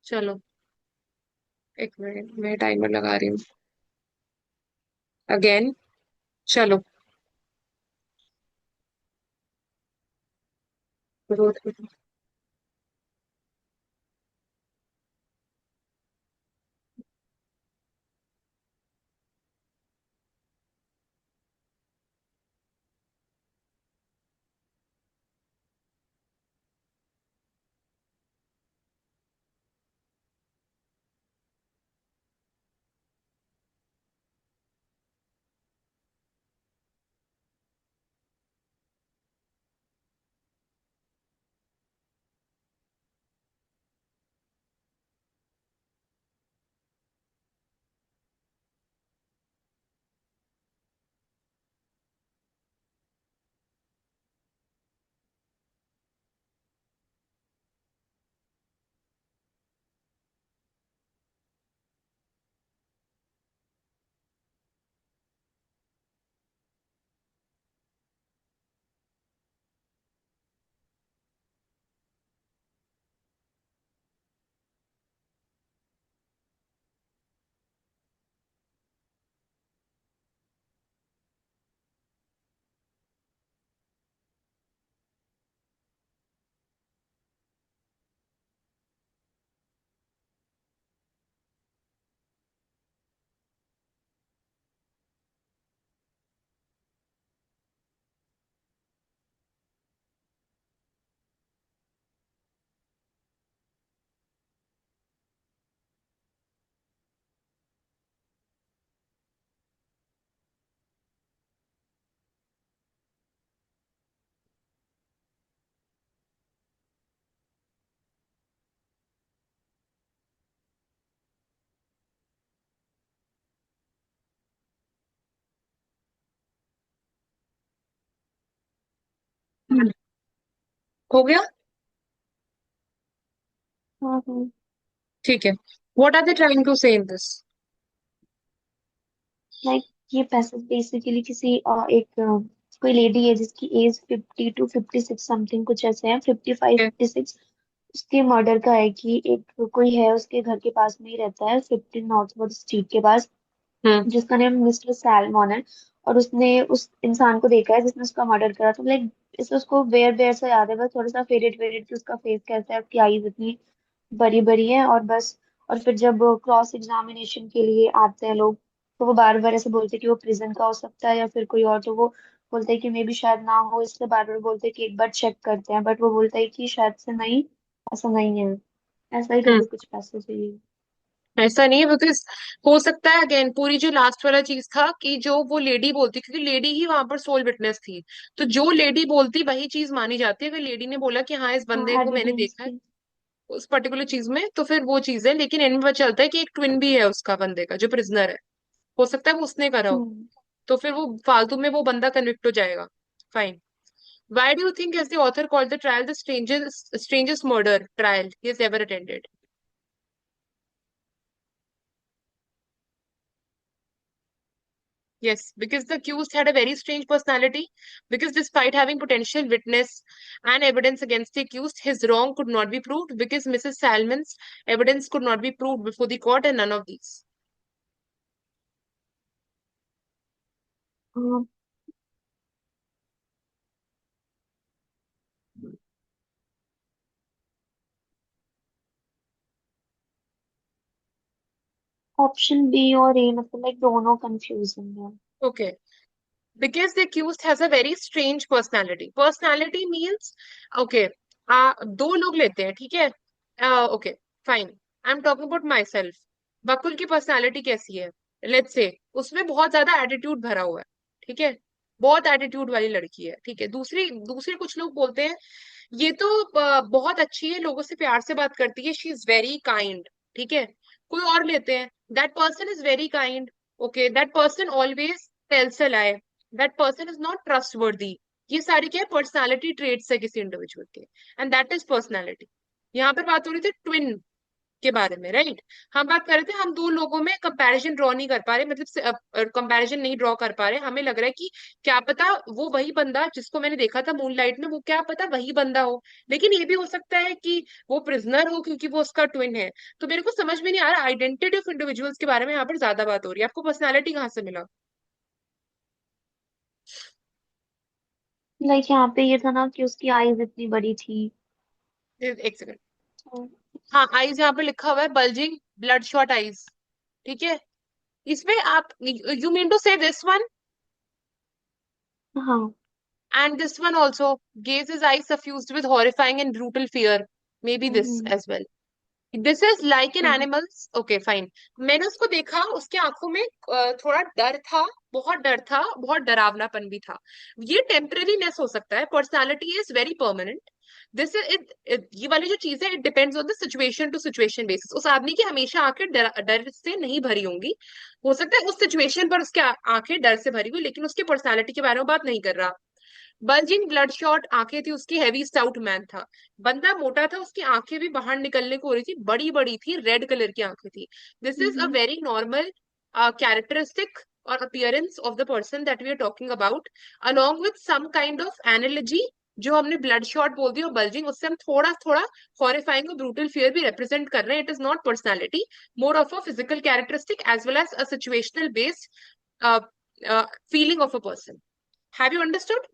चलो, एक मिनट मैं टाइमर लगा रही हूँ अगेन। चलो। हो गया। हाँ हाँ। ठीक है। What are they trying to say in this? Like ये पैसेज बेसिकली किसी एक कोई लेडी है जिसकी एज 50 to 56 समथिंग कुछ ऐसे है, 55 56। उसके मर्डर का है कि एक कोई है उसके घर के पास में ही रहता है, 15 नॉर्थवर्ड स्ट्रीट के पास, हम्म। जिसका नेम मिस्टर सैलमॉन है। और उसने उस इंसान को देखा है जिसने उसका मर्डर करा, तो लाइक इसे उसको बेयर बेयर सा याद है, बस थोड़ा सा फेडेड फेडेड कि उसका फेस कैसा है, उसकी आईज इतनी बड़ी बड़ी है और बस। और फिर जब क्रॉस एग्जामिनेशन के लिए आते हैं लोग, तो वो बार बार ऐसे बोलते हैं कि वो प्रिजन का हो सकता है या फिर कोई और, तो वो बोलते हैं कि मे भी शायद ना हो, इसलिए बार बार बोलते हैं कि एक बार चेक करते हैं, बट वो बोलता है कि शायद से नहीं, ऐसा नहीं है। ऐसा ही हम्म। करके कुछ पैसे चाहिए। ऐसा नहीं है, बिकॉज हो सकता है अगेन पूरी जो लास्ट वाला चीज था कि जो वो लेडी बोलती, क्योंकि लेडी ही वहां पर सोल विटनेस थी, तो जो लेडी बोलती वही चीज मानी जाती है। अगर लेडी ने बोला कि हाँ इस बंदे हाँ, को मैंने एविडेंस देखा है की। उस पर्टिकुलर चीज में, तो फिर वो चीज है। लेकिन एंड में पता चलता है कि एक ट्विन भी है उसका, बंदे का जो प्रिजनर है, हो सकता है वो उसने करा हो। हम्म। तो फिर वो फालतू में वो बंदा कन्विक्ट हो जाएगा। Fine. Why do you think, as the author called the trial, the strangest murder trial he has ever attended? Yes, because the accused had a very strange personality. Because despite having potential witness and evidence against the accused, his wrong could not be proved. Because Mrs. Salmon's evidence could not be proved before the court, and none of these. Option B और A, मतलब like दोनों confusing है। Okay. Because the accused has a very strange personality. Personality means, okay, दो लोग लेते हैं, ठीक है? Okay, fine. I'm talking about myself. बकुल की पर्सनालिटी कैसी है? लेट्स से उसमें बहुत ज्यादा एटीट्यूड भरा हुआ है, ठीक है? बहुत एटीट्यूड वाली लड़की है, ठीक है? दूसरी दूसरे कुछ लोग बोलते हैं ये तो बहुत अच्छी है, लोगों से प्यार से बात करती है, शी इज वेरी काइंड, ठीक है? कोई और लेते हैं, that person is very kind, okay, that person always tells a lie, that person is not trustworthy. ये सारी क्या है? पर्सनालिटी ट्रेट्स है किसी इंडिविजुअल के, एंड दैट इज पर्सनालिटी। यहाँ पर बात हो रही थी ट्विन, के बारे में, राइट। हम बात कर रहे थे, हम दो लोगों में कंपैरिजन ड्रॉ नहीं कर पा रहे, मतलब कंपैरिजन नहीं ड्रॉ कर पा रहे, हमें लग रहा है कि क्या पता वो वही बंदा जिसको मैंने देखा था मूनलाइट में, वो क्या पता वही बंदा हो। लेकिन ये भी हो सकता है कि वो प्रिजनर हो क्योंकि वो उसका ट्विन है। तो मेरे को समझ में नहीं आ रहा, आइडेंटिटी ऑफ इंडिविजुअल्स के बारे में यहाँ पर ज्यादा बात हो रही है। आपको पर्सनैलिटी कहाँ से मिला? लाइक यहाँ पे ये था ना कि उसकी आईज इतनी बड़ी थी। एक सेकंड। तो, हाँ, आईज यहाँ पे लिखा हुआ है, बल्जिंग ब्लड शॉट आईज, ठीक है। इसमें आप, यू मीन टू से दिस वन हाँ। and this one also, gaze his eyes suffused with horrifying and brutal fear, maybe this hmm. as well. This is like in hmm. Animals, okay fine. मैंने उसको देखा, उसके आंखों में थोड़ा डर था, बहुत डर था, बहुत डरावनापन भी था। ये टेम्परेरीनेस हो सकता है, personality is very permanent. This is it, ये वाली जो चीज है, it depends on the situation to situation basis. उस आदमी की हमेशा आंखें डर से नहीं भरी होंगी, हो सकता है उस सिचुएशन पर उसकी आंखें डर से भरी हुई, लेकिन उसकी पर्सनालिटी के बारे में बात नहीं कर रहा। बल्जिंग ब्लडशॉट आंखें थी उसकी, हैवी स्टाउट मैन था। बंदा मोटा था, उसकी आंखें भी बाहर निकलने को हो रही थी, बड़ी बड़ी थी, रेड कलर की आंखें थी। This is a hmm. Very normal characteristic और appearance of the person that we are talking about, along with some kind of analogy। जो हमने ब्लड शॉट बोल दिया और बल्जिंग, उससे हम थोड़ा थोड़ा हॉरिफाइंग और ब्रूटल फियर भी रिप्रेजेंट कर रहे हैं। It is not personality, more of a physical characteristic as well as a situational based feeling of a person. Have you understood?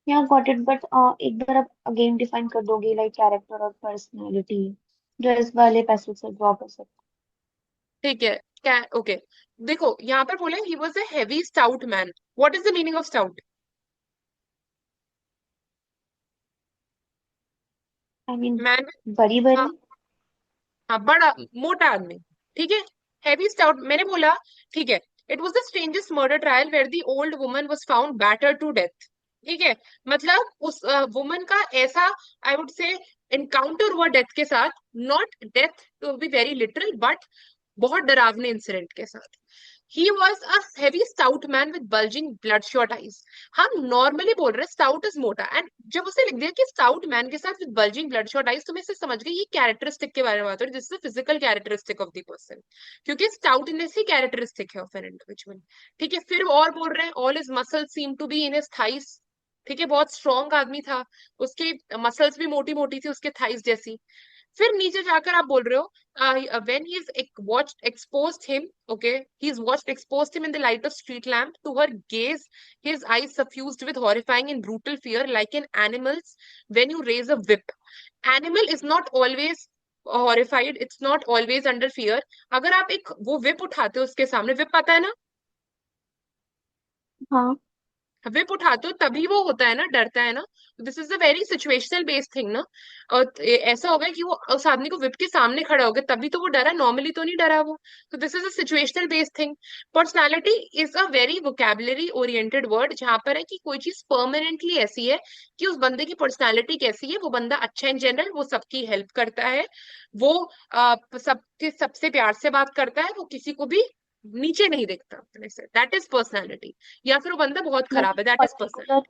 या गॉट इट, बट एक बार आप अगेन डिफाइन कर दोगे लाइक कैरेक्टर और पर्सनैलिटी, जो इस वाले पैसेज से ड्रॉ कर सकते ठीक है, क्या? ओके, देखो यहाँ पर बोले ही was a heavy stout man. What is the meaning of stout? I mean man. बड़ी हाँ, बड़ी। हाँ, बड़ा मोटा आदमी, ठीक है। हैवी स्टाउट मैंने बोला, ठीक है। It was the strangest murder trial where the old woman was found batter to death, ठीक है। मतलब उस वुमन का ऐसा, आई वुड से, एनकाउंटर हुआ डेथ के साथ, not death to be very literal, but बहुत डरावने इंसिडेंट के साथ। He was a heavy stout man with bulging bloodshot eyes. हम नॉर्मली बोल रहे हैं स्टाउट इज मोटा, एंड जब उसने लिख दिया कि स्टाउट मैन के साथ विद बल्जिंग ब्लडशॉट आईज, तो मैं इससे समझ गई ये कैरेक्टरिस्टिक के बारे में बात हो रही है, this is physical characteristic of the person, क्योंकि स्टाउटनेस ही कैरेक्टरिस्टिक है ऑफ एन इंडिविजुअल। ठीक है, फिर और बोल रहे हैं all his muscles seem to be in his thighs. ठीक है, बहुत स्ट्रॉन्ग आदमी था, उसके मसल्स भी मोटी मोटी थी उसके थाइस जैसी। फिर नीचे जाकर आप बोल रहे हो when he is watched exposed him, okay, he's watched exposed him in the light of street lamp to her gaze, his eyes suffused with horrifying and brutal fear like an animal's when you raise a whip. Animal is not always horrified, it's not always under fear। अगर आप एक वो whip उठाते हो उसके सामने, whip पता है ना? हैं। हाँ। विप उठाते हो तभी वो होता है ना, डरता है ना। This is a very situational based thing ना। और ऐसा होगा कि वो उस आदमी को विप के सामने खड़ा हो गया तभी तो वो डरा, नॉर्मली तो नहीं डरा वो। तो this is a situational based thing. Personality is a very vocabulary oriented word, जहां पर है कि कोई चीज परमानेंटली ऐसी है कि उस बंदे की पर्सनालिटी कैसी है, वो बंदा अच्छा इन जनरल, वो सबकी हेल्प करता है, वो सबके सबसे प्यार से बात करता है, वो किसी को भी नीचे नहीं देखता अपने से, दैट इज पर्सनैलिटी। या फिर वो बंदा बहुत लाइक खराब है, एक दैट इज पर्सन। पर्टिकुलर,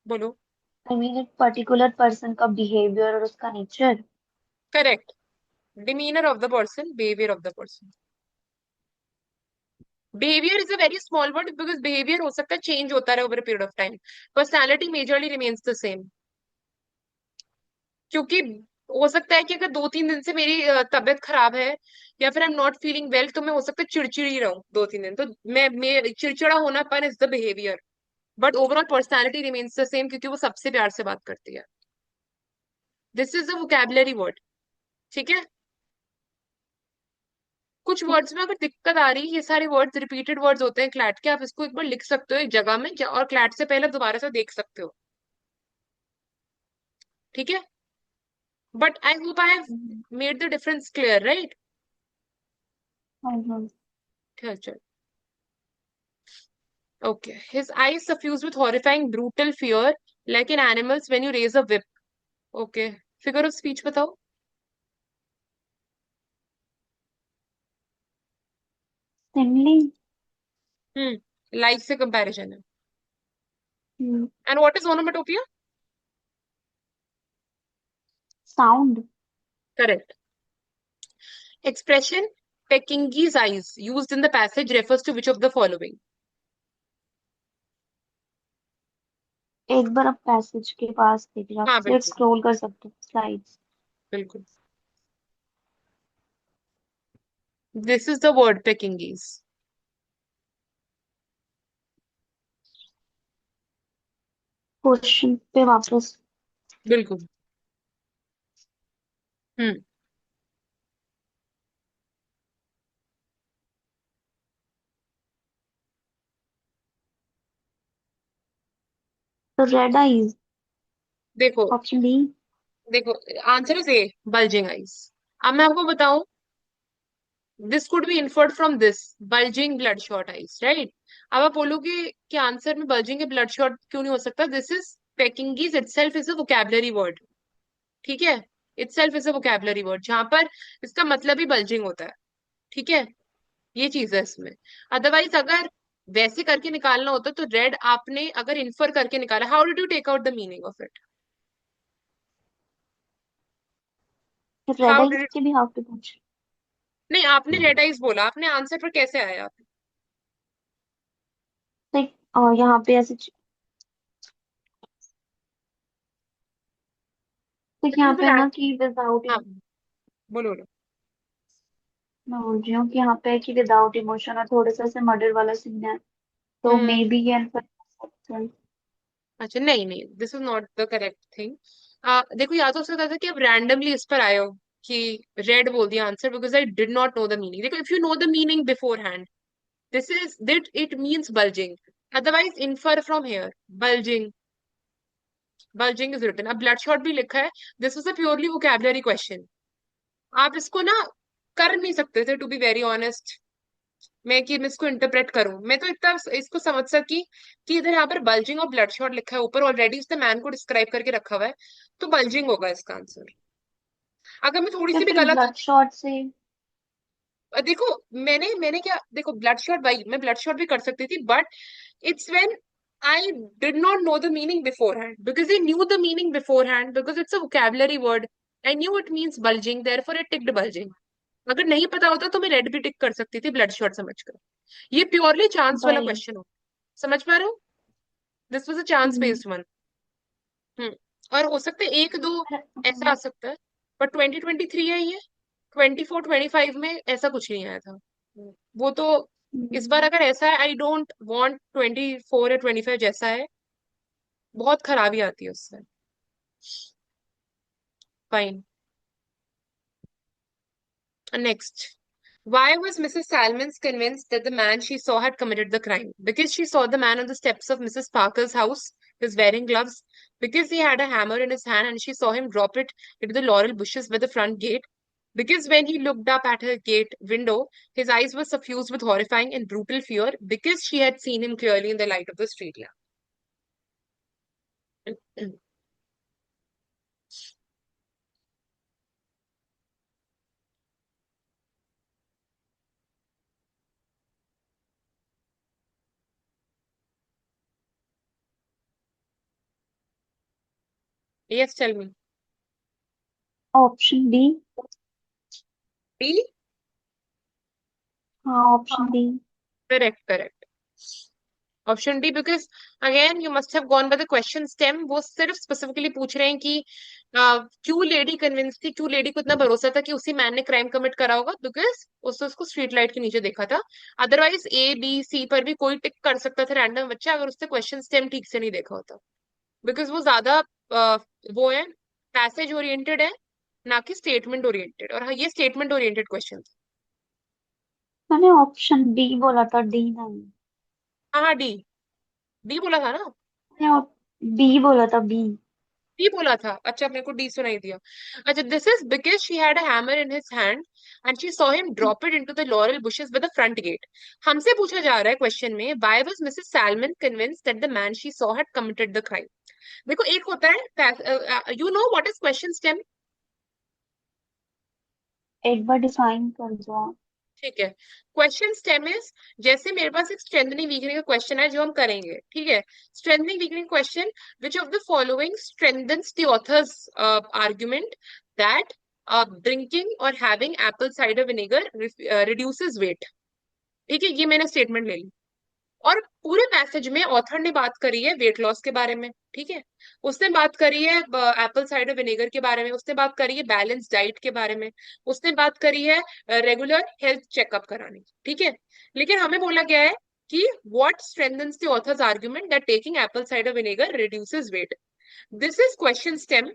बोलो। आई मीन एक पर्टिकुलर पर्सन का बिहेवियर और उसका nature. Correct. Demeanour of the person, behaviour of the person. Behaviour is a very small word, because behaviour हो सकता है चेंज होता रहे over a period of time. Personality majorly remains the same, क्योंकि हो सकता है कि अगर 2-3 दिन से मेरी तबीयत खराब है, या फिर I am not feeling well, तो मैं हो सकता है चिड़चिड़ी रहूं 2-3 दिन, तो मैं चिड़चिड़ा होना पर is the behaviour. But overall personality remains the same, क्योंकि वो सबसे प्यार से बात करती है। This is a vocabulary word, ठीक है। कुछ वर्ड्स में अगर दिक्कत आ रही है, ये सारे वर्ड्स रिपीटेड वर्ड्स होते हैं क्लैट के, आप इसको एक बार लिख सकते हो एक जगह में, और क्लैट से पहले दोबारा से देख सकते हो, ठीक है। But I hope I have made the difference clear, right? हाँ हाँ। चल, okay. His eyes suffused with horrifying brutal fear like an animal's when you raise a whip। Okay, figure of speech बताओ। सिमली। लाइक से comparison है। And what is onomatopoeia? Sound. Correct. Expression Pekingese eyes used in the passage refers to which of the following? एक बार आप passage के पास देखिए, आप हाँ सिर्फ बिल्कुल. स्क्रॉल कर सकते हो स्लाइड्स. बिल्कुल. This is the word Pekingese. Question पे वापस. बिल्कुल. हम्म. तो रेड आईज. देखो. Option B. देखो. Answer is A, bulging eyes. अब मैं आपको बताऊं, this could be inferred from this, bulging blood shot eyes, right. अब आप बोलोगे कि आंसर में बल्जिंग के ब्लड शॉट क्यों नहीं हो सकता. This is Pekingese itself is a vocabulary word. ठीक है. Itself is a vocabulary word जहां पर इसका मतलब ही बल्जिंग होता है. ठीक है. ये चीज है इसमें. अदरवाइज अगर वैसे करके निकालना होता तो रेड आपने अगर इन्फर करके निकाला, how did you take out the meaning of it? Read how eyes did. के भी हाफ टू पूछ. नहीं, आपने रेड आइज बोला, आपने आंसर पर कैसे आया? लाइक यहाँ पे ऐसे तो This यहाँ is पे an ना कि विदाउट. हाँ. बोलो बोलो. मैं बोल रही हूँ कि यहाँ पे है कि विदाउट इमोशन और थोड़ा सा ऐसे मर्डर वाला सीन है. तो हम्म. मे बी ये infer कर सकते हैं. अच्छा, नहीं नहीं, this is not the correct thing. देखो, या तो हो सकता था कि अब रैंडमली इस पर आए हो कि रेड बोल दिया answer because I did not know the meaning. देखो, if you know the meaning beforehand, this is that it means bulging. Otherwise infer from here. Bulging. Bulging is written. अब blood shot भी लिखा है. This is a purely vocabulary question. आप इसको ना कर नहीं सकते थे, टू बी वेरी ऑनेस्ट. मैं इसको इंटरप्रेट करूं, मैं तो इतना इसको समझ सकी कि इधर यहाँ पर बल्जिंग और ब्लड शॉट लिखा है ऊपर, ऑलरेडी उसने मैन को डिस्क्राइब करके रखा हुआ है. तो बल्जिंग होगा इसका आंसर. अगर मैं थोड़ी तो सी भी फिर गलत. ब्लड शॉट से. देखो, मैंने मैंने क्या, देखो ब्लड शॉट भाई, मैं ब्लड शॉट भी कर सकती थी, but it's when I did not know the meaning before hand. Because I knew the meaning before hand, because it's a vocabulary word. I knew it means bulging, therefore I ticked bulging. अगर नहीं पता होता तो मैं red भी टिक कर सकती थी ब्लड शॉट समझकर. ये प्योरली चांस वाला भाई. क्वेश्चन हो. समझ पा रहे हो? This was a chance hmm. Based one. Hmm. और हो सकता है एक दो ऐसा आ हम्म. सकता है. पर 2023 है ये. 24 25 में ऐसा कुछ नहीं आया था. वो तो. इस बार अगर ऐसा है, आई डोंट वांट 24 या 25 जैसा है. बहुत खराबी आती है उससे. Fine. Next. Why was Mrs. Salmons convinced that the man she saw had committed the crime? Because she saw the man on the steps of Mrs. Parker's house, he was wearing gloves. Because he had a hammer in his hand and she saw him drop it into the laurel bushes by the front gate. Because when he looked up at her gate window, his eyes were suffused with horrifying and brutal fear. Because she had seen him clearly in the light of the street lamp. Yes, tell me. Option B. Really? हाँ, option B. Correct, correct. Option D, because again you must have gone by the question stem. वो सिर्फ specifically पूछ रहे हैं कि क्यों lady convince थी, क्यों लेडी को इतना भरोसा था कि उसी मैन ने क्राइम कमिट करा होगा, बिकॉज उसने उसको स्ट्रीट लाइट के नीचे देखा था. अदरवाइज ए बी सी पर भी कोई टिक कर सकता था रैंडम बच्चा, अगर उसने क्वेश्चन स्टेम ठीक से नहीं देखा होता. बिकॉज वो ज्यादा वो है, पैसेज ओरिएंटेड है, ना कि स्टेटमेंट ओरिएंटेड. और हाँ, ये स्टेटमेंट ओरिएंटेड क्वेश्चन. मैंने ऑप्शन बी बोला था, डी नहीं. हाँ हाँ, डी. डी बोला था ना. मैंने बी बोला था, बी. डी बोला था. अच्छा, मेरे को डी सुनाई दिया. अच्छा, this is because she had a hammer in his hand and she saw him drop it into the laurel bushes by the front gate. हमसे पूछा जा रहा है क्वेश्चन में, why was Mrs Salmon convinced that the man she saw had committed the crime. देखो, एक होता है, you know what is question stem. एक बार डिफाइन कर दो आप. ठीक है. क्वेश्चन स्टेम इज, जैसे मेरे पास एक स्ट्रेंथनिंग वीकनिंग का क्वेश्चन है जो हम करेंगे, ठीक है. Strengthening weakening question, which of the following strengthens the author's argument that drinking और having apple cider vinegar reduces weight. ठीक है, ये मैंने स्टेटमेंट ले ली। और पूरे पैसेज में ऑथर ने बात करी है वेट लॉस के बारे में, ठीक है। उसने बात करी है एप्पल साइडर विनेगर के बारे में, उसने बात करी है बैलेंस डाइट के बारे में, उसने बात करी है रेगुलर हेल्थ चेकअप कराने की, ठीक है। लेकिन हमें बोला गया है कि what strengthens the author's argument that taking apple cider vinegar reduces weight. This is question stem.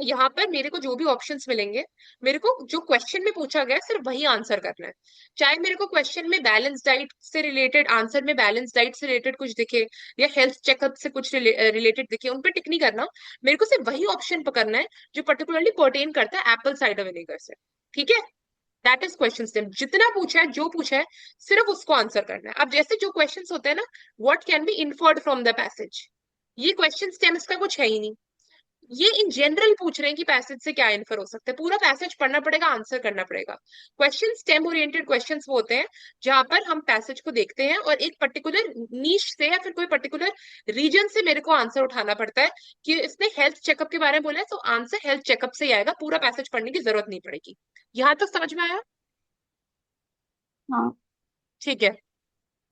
यहाँ पर मेरे को जो भी ऑप्शंस मिलेंगे, मेरे को जो क्वेश्चन में पूछा गया है सिर्फ वही आंसर करना है। चाहे मेरे को क्वेश्चन में बैलेंस डाइट से रिलेटेड, आंसर में बैलेंस डाइट से रिलेटेड कुछ दिखे या हेल्थ चेकअप से कुछ रिलेटेड दिखे, उन पे टिक नहीं करना। मेरे को सिर्फ वही ऑप्शन पकड़ना है जो पर्टिकुलरली पर्टेन करता है एप्पल साइडर विनेगर से, ठीक है। That is question stem. जितना पूछा है, जो पूछा है, सिर्फ उसको आंसर करना है। अब जैसे जो क्वेश्चन होते हैं ना, what can be inferred from the passage, ये क्वेश्चन स्टेम इसका कुछ है ही नहीं। ये इन जनरल पूछ रहे हैं कि पैसेज से क्या इन्फर हो सकता है। पूरा पैसेज पढ़ना पड़ेगा, आंसर करना पड़ेगा। क्वेश्चन स्टेम ओरिएंटेड क्वेश्चंस वो होते हैं जहां पर हम पैसेज को देखते हैं और एक पर्टिकुलर नीश से या फिर कोई पर्टिकुलर रीजन से मेरे को आंसर उठाना पड़ता है कि इसने हेल्थ चेकअप के बारे में बोला है, तो आंसर हेल्थ चेकअप से ही आएगा, पूरा पैसेज पढ़ने की जरूरत नहीं पड़ेगी। यहां तक समझ में आया? हाँ। ठीक है।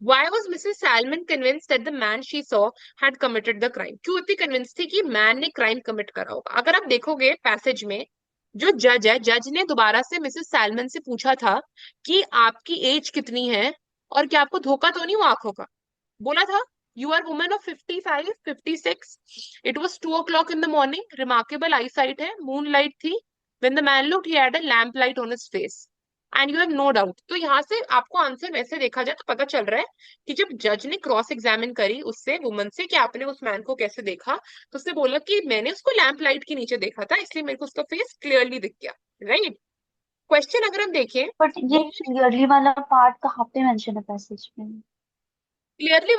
Why was Mrs. Salmon convinced that the man she saw had committed the crime? क्यों इतनी कन्विंस थी कि मैन ने क्राइम कमिट करा होगा? अगर आप देखोगे पैसेज में, जो जज है, जज ने दोबारा से मिसेस सैलमन से पूछा था कि आपकी एज कितनी है और क्या आपको धोखा तो नहीं हुआ आंखों का। बोला था, you are woman of 55, 56, it was 2 o'clock in the morning, remarkable eyesight है, मून लाइट थी, when the man looked he had a lamp light on his face and you have no doubt. तो यहाँ से आपको answer वैसे देखा जाए तो पता चल रहा है कि जब जज ने क्रॉस एग्जामिन करी उससे, वुमन से, कि आपने उस मैन को कैसे देखा, तो उसने बोला कि मैंने उसको लैम्प लाइट के नीचे देखा था, इसलिए मेरे को उसका फेस क्लियरली दिख गया। राइट। क्वेश्चन अगर हम देखें, बट ये क्लियरली वाला पार्ट कहाँ पे मेंशन है पैसेज में? क्लियरली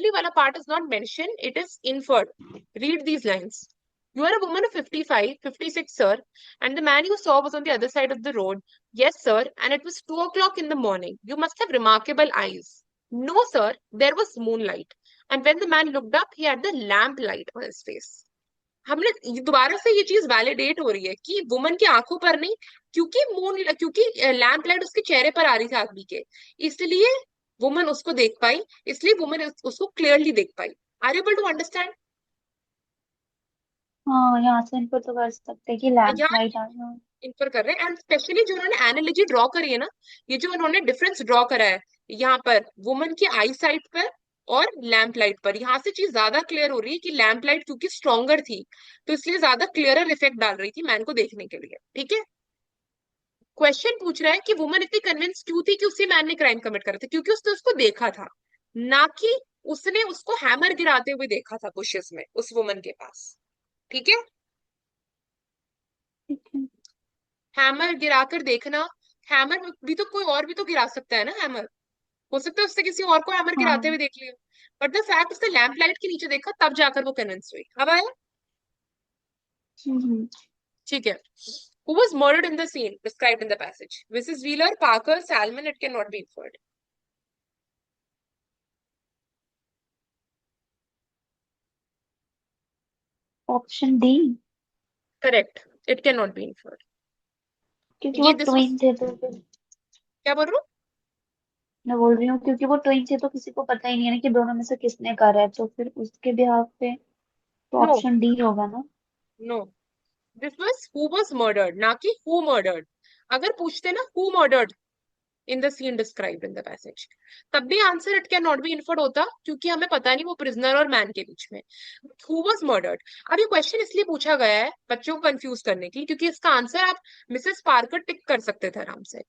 वाला part is not mention, it is inferred. Read these lines. You are a woman of 55, 56, sir, and the man you saw was on the other side of the road. Yes, sir, and it was 2 o'clock in the morning. You must have remarkable eyes. No, sir, there was moonlight. And when the man looked up, he had the lamp light on his face. हमने दोबारा से ये चीज validate हो रही है कि woman की आंखों पर नहीं, क्योंकि लैम्प लाइट उसके चेहरे पर आ रही थी आदमी के, इसलिए वुमन उसको देख पाई, इसलिए वुमन उसको क्लियरली देख पाई। Are able to understand? हाँ, यहाँ से इनको तो कर सकते हैं कि लैंप यहाँ लाइट आ रहा है। इन्फर कर रहे हैं, एंड स्पेशली जो उन्होंने एनालॉजी ड्रॉ करी है ना, ये जो उन्होंने डिफरेंस ड्रॉ करा है यहाँ पर वुमन की आई साइट पर और लैम्प लाइट पर, यहाँ से चीज ज्यादा क्लियर हो रही है कि लैम्प लाइट क्योंकि स्ट्रॉन्गर थी, तो इसलिए ज्यादा क्लियरर इफेक्ट डाल रही थी मैन को देखने के लिए, ठीक है। क्वेश्चन पूछ रहा है कि वुमन इतनी कन्विंस क्यों थी कि उसी मैन ने क्राइम कमिट करा था, क्योंकि उसने उसको देखा था, ना कि उसने उसको हैमर गिराते हुए देखा था बुशेस में उस वुमन के पास, ठीक है। ठीक है। हैमर गिराकर देखना, हैमर भी तो कोई और भी तो गिरा सकता है ना हैमर, हो सकता है उससे किसी और को हैमर गिराते हाँ। हुए देख लिया, बट द फैक्ट उसने लैम्प लाइट के नीचे देखा, तब जाकर वो कन्विंस हुई। अब आया? हम्म। ठीक है। Who was murdered in the scene described in the passage? Mrs. Wheeler, Parker, Salmon, it cannot be inferred. Option D. Correct. It cannot be inferred. क्योंकि वो ये दिस ट्विन वाज, थे तो फिर। क्या बोल रहा हूँ? मैं बोल रही हूँ क्योंकि वो ट्विन थे तो किसी को पता ही नहीं है ना कि दोनों में से किसने करा है, तो फिर उसके बिहाफ पे तो नो, ऑप्शन डी होगा ना। No, this was who was murdered, ना कि हु मर्डर्ड। अगर पूछते ना who murdered in the scene described in the passage, तब भी answer it can not be inferred होता, क्योंकि हमें पता नहीं वो प्रिजनर और मैन के बीच में हु वाज मर्डर्ड। अब ये क्वेश्चन इसलिए पूछा गया है बच्चों को कंफ्यूज करने के लिए, क्योंकि इसका आंसर आप मिसेस पार्कर टिक कर सकते थे आराम से।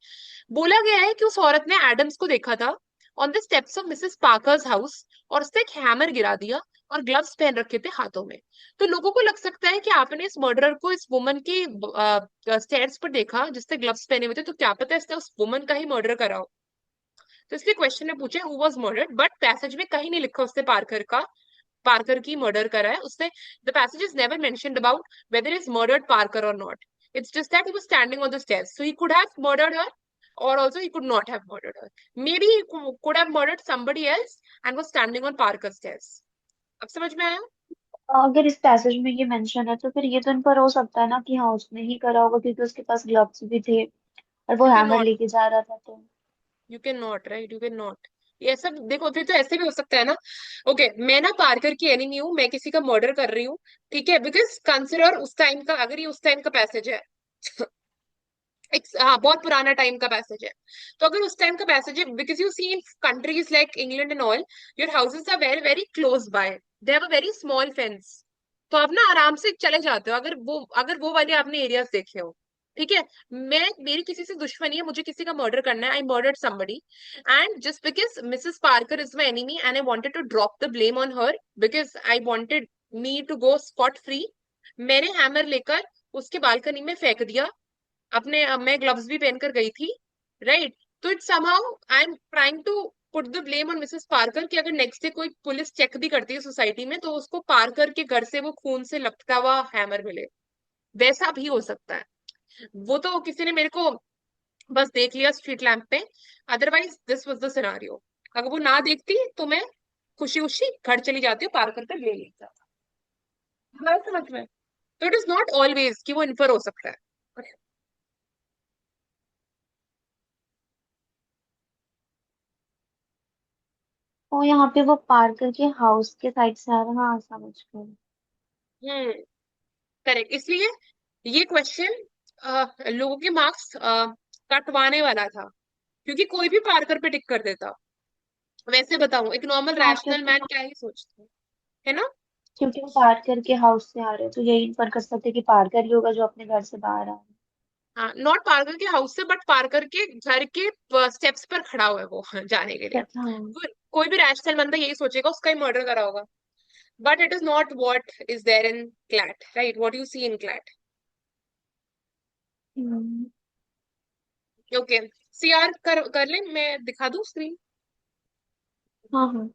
बोला गया है कि उस औरत ने एडम्स को देखा था on the steps of Mrs Parker's house, और उसने एक हैमर गिरा दिया और ग्लव्स पहन रखे थे हाथों में। तो लोगों को लग सकता है कि आपने इस मर्डरर को इस वुमन की स्टेयर्स पर देखा जिसने ग्लव्स पहने हुए थे, तो क्या पता इसने उस वुमन का ही मर्डर करा हो। तो इसलिए क्वेश्चन में पूछे who was murdered, but passage में कहीं नहीं लिखा उसने पार्कर की मर्डर करा है उसने। The passage is never mentioned about whether is murdered Parker और not, it's just that he was standing on the stairs, so he could have murdered her, or also he could not have murdered her. Maybe he could have murdered somebody else and was standing on Parker's stairs. अब समझ में आया? अगर इस passage में ये mention है तो फिर ये तो इन्फर हो सकता है ना कि हाँ उसने ही करा होगा, क्योंकि उसके पास ग्लव्स भी थे और वो यू कैन हैमर नॉट, लेके जा रहा था तो। You can not, right, you can not. ये सब देखो, फिर तो ऐसे भी हो सकता है ना। ओके, मैं ना पार्कर की एनिमी हूँ, मैं किसी का मर्डर कर रही हूँ, ठीक है, बिकॉज कंसिडर उस टाइम का, अगर ये उस टाइम का पैसेज है, एक हाँ बहुत पुराना टाइम का पैसेज है, तो अगर उस टाइम का पैसेज है, because you see in countries like England and all, your houses are very very close by, they have a very small fence, तो आप ना आराम से चले जाते हो, अगर वो वाले आपने एरियाज देखे हो, ठीक है। मेरी किसी से दुश्मनी है, मुझे किसी का मर्डर करना है, I murdered somebody, and just because Mrs Parker is my enemy and I wanted to drop the blame on her, because I wanted me to go scot free, मैंने हैमर लेकर उसके बालकनी में फेंक दिया अपने, मैं ग्लव्स भी पहनकर गई थी, राइट। तो it's somehow I am trying to put the blame on Mrs Parker, कि अगर नेक्स्ट डे कोई पुलिस चेक भी करती है सोसाइटी में, तो उसको पार्कर के घर से वो खून से लपटा हुआ हैमर मिले, वैसा भी हो सकता है। वो तो किसी ने मेरे को बस देख लिया स्ट्रीट लैंप पे, otherwise this was the scenario. अगर वो ना देखती तो मैं खुशी खुशी घर चली जाती हूँ, पार्कर पे ले लेता, बात समझ में। तो इट इज नॉट ऑलवेज कि वो इन्फर हो सकता है। और यहाँ पे वो पार्कर के हाउस के साइड से आ रहा, हाँ समझ गए। हम्म, करेक्ट, इसलिए ये क्वेश्चन लोगों के मार्क्स कटवाने वाला था, क्योंकि कोई भी पार्कर पे टिक कर देता। वैसे बताऊं, एक नॉर्मल हाँ रैशनल क्योंकि मैन क्या ही सोचता है ना। क्योंकि वो पार्कर के हाउस से आ रहे हैं तो यही इन्फर कर सकते हैं कि पार्कर ही होगा जो अपने घर से बाहर आ रहा है। हाँ, नॉट पार्कर के हाउस से, बट पार्कर के घर के स्टेप्स पर खड़ा हुआ है वो जाने के लिए। अच्छा हाँ। कोई भी रैशनल बंदा यही सोचेगा उसका ही मर्डर करा होगा, but it is not what is there in CLAT, right, what you see in CLAT. Hmm, okay, CR कर ले, मैं दिखा दूं स्क्रीन। हाँ हाँ।